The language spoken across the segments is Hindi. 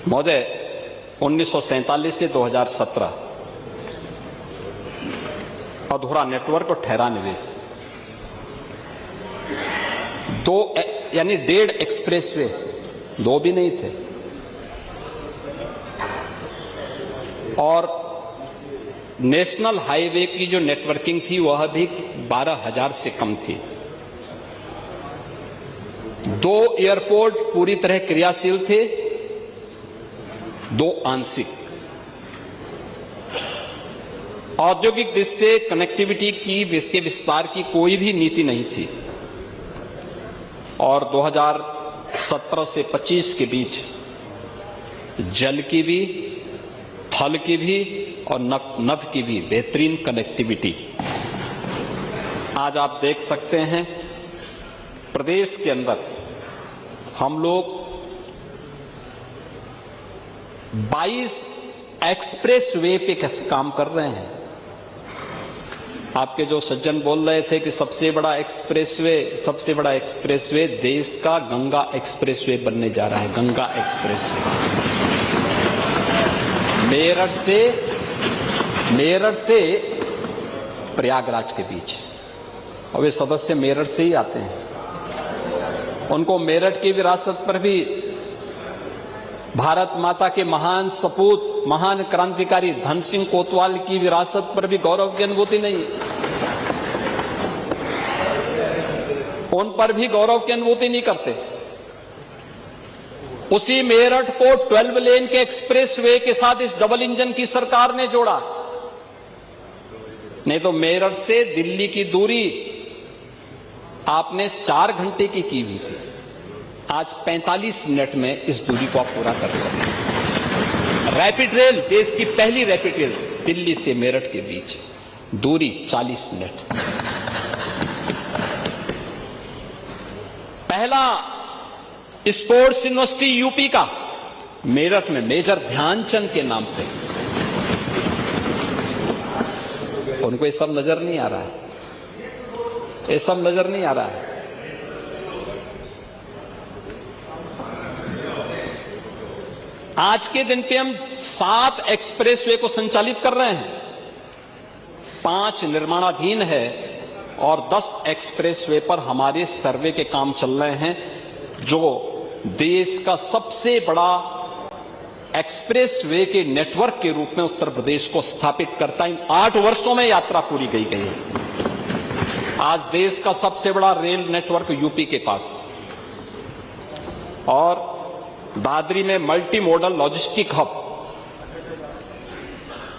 महोदय, 1947 से 2017 अधूरा नेटवर्क और ठहरा निवेश, दो यानी 1.5 एक्सप्रेसवे, 2 भी नहीं थे, और नेशनल हाईवे की जो नेटवर्किंग थी वह भी 12,000 से कम थी। 2 एयरपोर्ट पूरी तरह क्रियाशील थे, 2 आंशिक। औद्योगिक दृष्टि से कनेक्टिविटी की इसके विस्तार की कोई भी नीति नहीं थी, और 2017 से 25 के बीच जल की भी, थल की भी और नभ की भी बेहतरीन कनेक्टिविटी। आज आप देख सकते हैं प्रदेश के अंदर हम लोग 22 एक्सप्रेस वे पे काम कर रहे हैं। आपके जो सज्जन बोल रहे थे कि सबसे बड़ा एक्सप्रेसवे देश का गंगा एक्सप्रेसवे बनने जा रहा है। गंगा एक्सप्रेसवे मेरठ से प्रयागराज के बीच, और वे सदस्य मेरठ से ही आते हैं। उनको मेरठ की विरासत पर भी भारत माता के महान सपूत, महान क्रांतिकारी धन सिंह कोतवाल की विरासत पर भी गौरव की अनुभूति नहीं है। उन पर भी गौरव की अनुभूति नहीं करते। उसी मेरठ को 12 लेन के एक्सप्रेसवे के साथ इस डबल इंजन की सरकार ने जोड़ा। नहीं तो मेरठ से दिल्ली की दूरी आपने 4 घंटे की हुई थी, आज 45 मिनट में इस दूरी को आप पूरा कर सकते हैं। रैपिड रेल, देश की पहली रैपिड रेल, दिल्ली से मेरठ के बीच दूरी 40 मिनट। पहला स्पोर्ट्स यूनिवर्सिटी यूपी का मेरठ में मेजर ध्यानचंद के नाम पे। उनको ये सब नजर नहीं आ रहा है, ये सब नजर नहीं आ रहा है। आज के दिन पे हम 7 एक्सप्रेसवे को संचालित कर रहे हैं, 5 निर्माणाधीन है और 10 एक्सप्रेसवे पर हमारे सर्वे के काम चल रहे हैं, जो देश का सबसे बड़ा एक्सप्रेसवे के नेटवर्क के रूप में उत्तर प्रदेश को स्थापित करता है। 8 वर्षों में यात्रा पूरी गई है। आज देश का सबसे बड़ा रेल नेटवर्क यूपी के पास, और दादरी में multi modal logistic hub,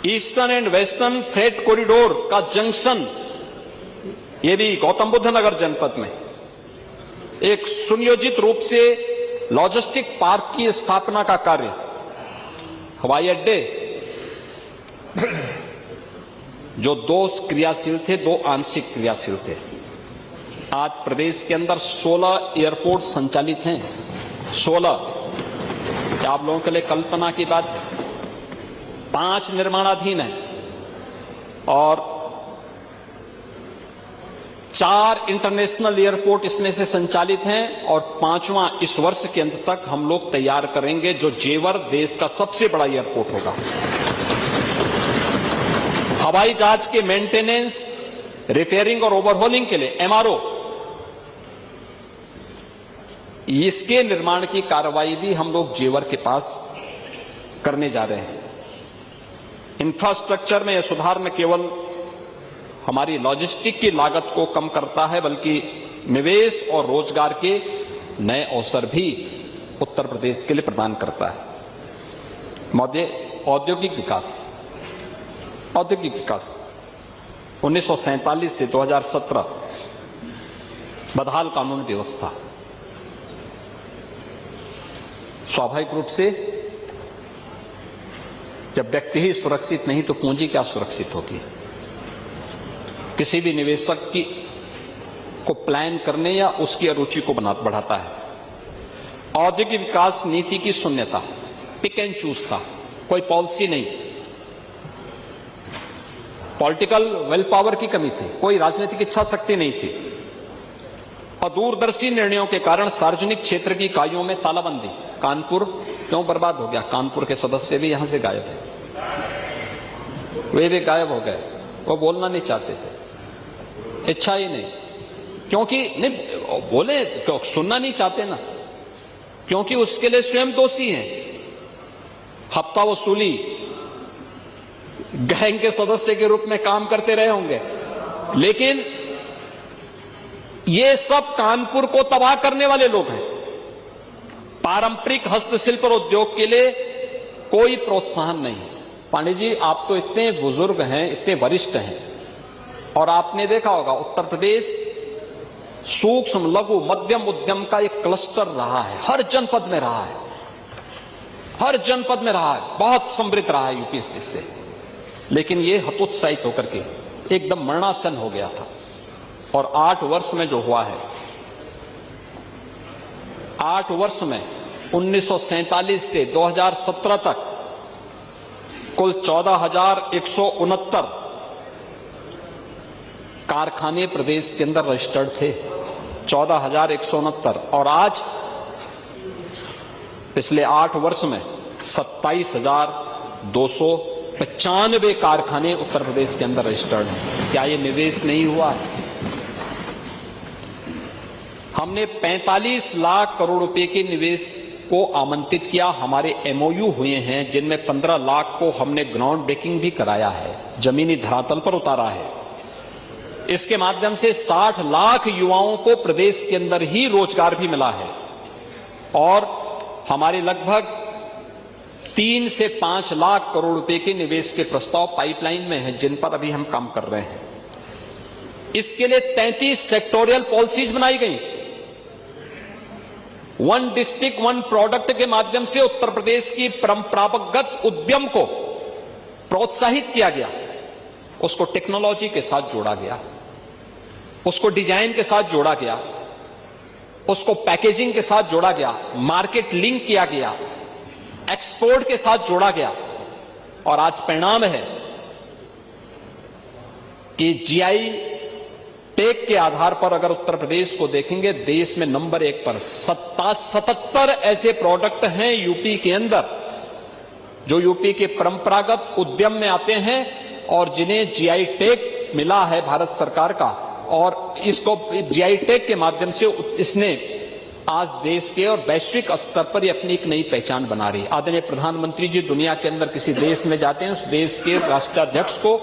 eastern and western freight corridor का जंक्शन, ये भी गौतम बुद्ध नगर जनपद में एक सुनियोजित रूप से लॉजिस्टिक पार्क की स्थापना का कार्य, हवाई अड्डे जो 2 क्रियाशील थे, 2 आंशिक क्रियाशील थे। आज प्रदेश के अंदर 16 एयरपोर्ट संचालित हैं। 16, आप लोगों के लिए कल्पना की बात, 5 निर्माणाधीन है और 4 इंटरनेशनल एयरपोर्ट इसमें से संचालित हैं, और 5वां इस वर्ष के अंत तक हम लोग तैयार करेंगे, जो जेवर देश का सबसे बड़ा एयरपोर्ट होगा। हवाई जहाज के मेंटेनेंस, रिपेयरिंग और ओवरहॉलिंग के लिए MRO, इसके निर्माण की कार्रवाई भी हम लोग जेवर के पास करने जा रहे हैं। इंफ्रास्ट्रक्चर में यह सुधार न केवल हमारी लॉजिस्टिक की लागत को कम करता है, बल्कि निवेश और रोजगार के नए अवसर भी उत्तर प्रदेश के लिए प्रदान करता है। महोदय, औद्योगिक विकास 1947 से 2017 बदहाल कानून व्यवस्था, स्वाभाविक रूप से जब व्यक्ति ही सुरक्षित नहीं तो पूंजी क्या सुरक्षित होगी। किसी भी निवेशक को प्लान करने या उसकी अरुचि को बढ़ाता है। औद्योगिक विकास नीति की शून्यता, पिक एंड चूज था, कोई पॉलिसी नहीं। पॉलिटिकल विल पावर की कमी थी, कोई राजनीतिक इच्छा शक्ति नहीं थी। और दूरदर्शी निर्णयों के कारण सार्वजनिक क्षेत्र की इकाइयों में तालाबंदी। कानपुर क्यों बर्बाद हो गया? कानपुर के सदस्य भी यहां से गायब है, वे भी गायब हो गए। वो बोलना नहीं चाहते थे, इच्छा ही नहीं, क्योंकि नहीं बोले, क्यों सुनना नहीं चाहते ना, क्योंकि उसके लिए स्वयं दोषी हैं। हफ्ता वसूली गैंग के सदस्य के रूप में काम करते रहे होंगे, लेकिन ये सब कानपुर को तबाह करने वाले लोग हैं। पारंपरिक हस्तशिल्प और उद्योग के लिए कोई प्रोत्साहन नहीं। पांडे जी, आप तो इतने बुजुर्ग हैं, इतने वरिष्ठ हैं, और आपने देखा होगा उत्तर प्रदेश सूक्ष्म लघु मध्यम उद्यम का एक क्लस्टर रहा है, हर जनपद में रहा है, हर जनपद में रहा है, बहुत समृद्ध रहा है यूपी से। लेकिन ये हतोत्साहित होकर के एकदम मरणासन हो गया था। और 8 वर्ष में जो हुआ है, 8 वर्ष में 1947 से 2017 तक कुल 14,169 कारखाने प्रदेश के अंदर रजिस्टर्ड थे, 14,169। और आज पिछले 8 वर्ष में 27,295 कारखाने उत्तर प्रदेश के अंदर रजिस्टर्ड हैं। क्या ये निवेश नहीं हुआ है? हमने 45 लाख करोड़ रुपए के निवेश को आमंत्रित किया। हमारे एमओयू हुए हैं, जिनमें 15 लाख को हमने ग्राउंड ब्रेकिंग भी कराया है, जमीनी धरातल पर उतारा है। इसके माध्यम से 60 लाख युवाओं को प्रदेश के अंदर ही रोजगार भी मिला है। और हमारे लगभग 3 से 5 लाख करोड़ रुपए के निवेश के प्रस्ताव पाइपलाइन में हैं, जिन पर अभी हम काम कर रहे हैं। इसके लिए 33 सेक्टोरियल पॉलिसीज बनाई गई। 1 डिस्ट्रिक्ट 1 प्रोडक्ट के माध्यम से उत्तर प्रदेश की परंपरागत उद्यम को प्रोत्साहित किया गया, उसको टेक्नोलॉजी के साथ जोड़ा गया, उसको डिजाइन के साथ जोड़ा गया, उसको पैकेजिंग के साथ जोड़ा गया, मार्केट लिंक किया गया, एक्सपोर्ट के साथ जोड़ा गया। और आज परिणाम है कि जीआई टेक के आधार पर अगर उत्तर प्रदेश को देखेंगे, देश में नंबर 1 पर 77 ऐसे प्रोडक्ट हैं यूपी के अंदर जो यूपी के परंपरागत उद्यम में आते हैं और जिन्हें जीआई टैग मिला है भारत सरकार का। और इसको जीआई टैग के माध्यम से इसने आज देश के और वैश्विक स्तर पर अपनी एक नई पहचान बना रही है। आदरणीय प्रधानमंत्री जी दुनिया के अंदर किसी देश में जाते हैं, उस देश के राष्ट्राध्यक्ष को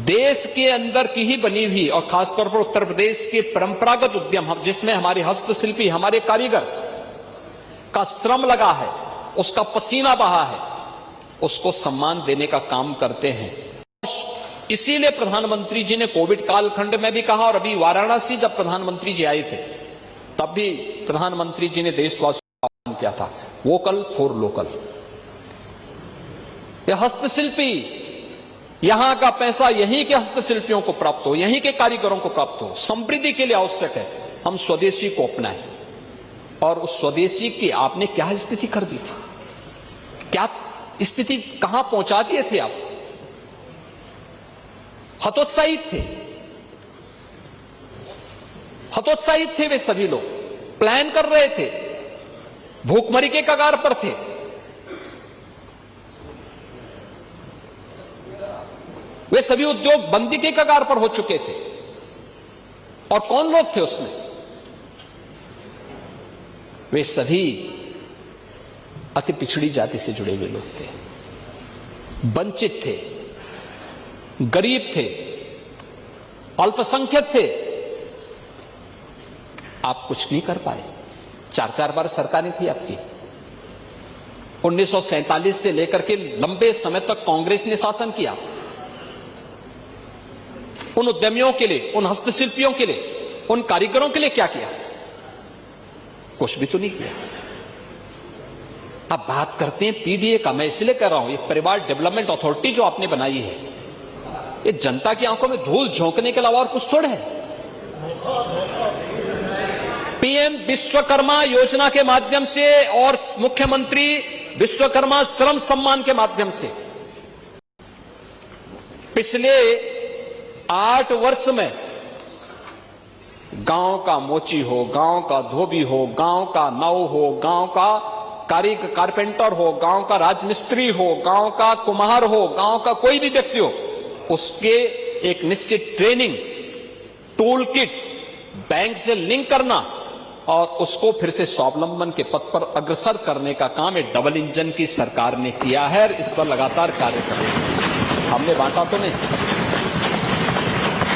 देश के अंदर की ही बनी हुई और खासतौर पर उत्तर प्रदेश के परंपरागत उद्यम, जिसमें हमारे हस्तशिल्पी, हमारे कारीगर का श्रम लगा है, उसका पसीना बहा है, उसको सम्मान देने का काम करते हैं। इसीलिए प्रधानमंत्री जी ने कोविड कालखंड में भी कहा, और अभी वाराणसी जब प्रधानमंत्री जी आए थे तब भी प्रधानमंत्री जी ने देशवासियों का आह्वान किया था, वोकल फॉर लोकल। यह हस्तशिल्पी, यहां का पैसा यहीं के हस्तशिल्पियों को प्राप्त हो, यहीं के कारीगरों को प्राप्त हो, समृद्धि के लिए आवश्यक है हम स्वदेशी को अपनाएं। और उस स्वदेशी की आपने क्या स्थिति कर दी थी, क्या स्थिति कहां पहुंचा दिए थे आप? हतोत्साहित थे, हतोत्साहित थे वे सभी लोग, प्लान कर रहे थे, भूखमरी के कगार पर थे। वे सभी उद्योग बंदी के कगार पर हो चुके थे। और कौन लोग थे उसमें? वे सभी अति पिछड़ी जाति से जुड़े हुए लोग थे, वंचित थे, गरीब थे, अल्पसंख्यक थे। आप कुछ नहीं कर पाए। 4-4 बार सरकारें थी आपकी। 1947 से लेकर के लंबे समय तक कांग्रेस ने शासन किया। उन उद्यमियों के लिए, उन हस्तशिल्पियों के लिए, उन कारीगरों के लिए क्या किया? कुछ भी तो नहीं किया। अब बात करते हैं पीडीए का। मैं इसलिए कह रहा हूं, ये परिवार डेवलपमेंट अथॉरिटी जो आपने बनाई है, ये जनता की आंखों में धूल झोंकने के अलावा और कुछ थोड़ा है। पीएम विश्वकर्मा योजना के माध्यम से और मुख्यमंत्री विश्वकर्मा श्रम सम्मान के माध्यम से पिछले 8 वर्ष में गांव का मोची हो, गांव का धोबी हो, गांव का नाव हो, गांव का कारपेंटर हो, गांव का राजमिस्त्री हो, गांव का कुम्हार हो, गांव का कोई भी व्यक्ति हो, उसके एक निश्चित ट्रेनिंग, टूल किट, बैंक से लिंक करना और उसको फिर से स्वावलंबन के पथ पर अग्रसर करने का काम एक डबल इंजन की सरकार ने किया है और इस पर लगातार कार्य कर रही है। हमने बांटा तो नहीं।